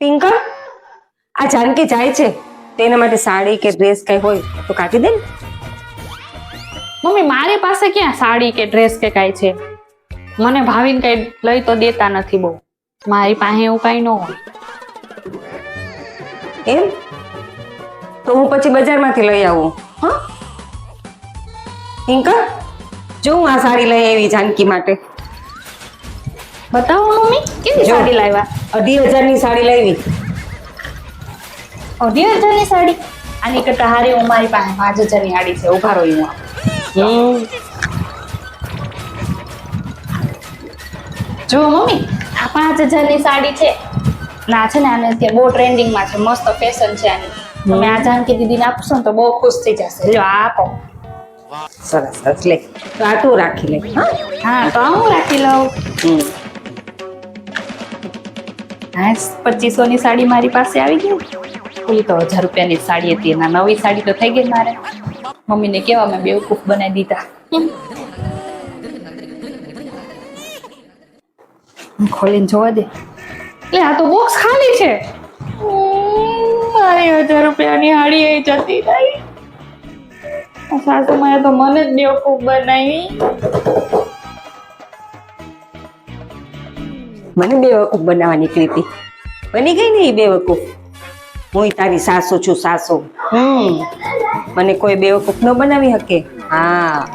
પિંકલ, આ જાનકી જાય છે તેના માટે સાડી કે ડ્રેસ કઈ હોય તો કાઢી દે ને. મમ્મી મારી પાસે ક્યાં સાડી કે ડ્રેસ કે કાંઈ છે? મને ભાવિને કઈ લઈ તો દેતા નથી બહુ. મારી પાસે એવું કઈ ન હોય. એમ તો હું પછી બજારમાંથી લઈ આવું. હા પિંકલ, જો હું આ સાડી લઈ આવી જાનકી માટે. બતાવો મમ્મી, કેવી જો. સાડી લાવ્યા? 2,500 ની સાડી લાવી. 2,500 ની સાડી? આની કરતા હારી હું મારી પાસે 5,000 ની સાડી છે. ઉભા રહો હું આપું. જો મમ્મી, આ 5,000 ની સાડી છે. ના છે ને, આને અત્યારે બહુ ટ્રેન્ડિંગમાં છે. મસ્ત ફેશન છે આની. તમે આ જાનકી દીદીને આપશો ને તો બહુ ખુશ થઈ જશે. લ્યો આ આપો. સરસ સરસ, લે તો આ તું રાખી લે. હા તો આ હું રાખી લઉં. હા 2,500 ની સાડી મારી પાસે આવી ગઈ. ઓલી તો 1,000 રૂપિયાની સાડી હતી. એના નવી સાડી તો થઈ ગઈ મારે. મમ્મીને કેવા મેં બેવકૂફ બનાવી દીધા. ખોલીને જોવા દે. એટલે આ તો બોક્સ ખાલી છે. મારી 1,000 રૂપિયાની સાડી એ જતી રહી. સાસુમાએ તો મને જ બેવકૂફ બનાવી. મને બેવકૂફ બનાવવા નીકળી હતી. બની ગઈ ને એ બેવકૂફ. હું તારી સાસુ છું, સાસુ. મને કોઈ બેવકૂફ ન બનાવી શકે. હા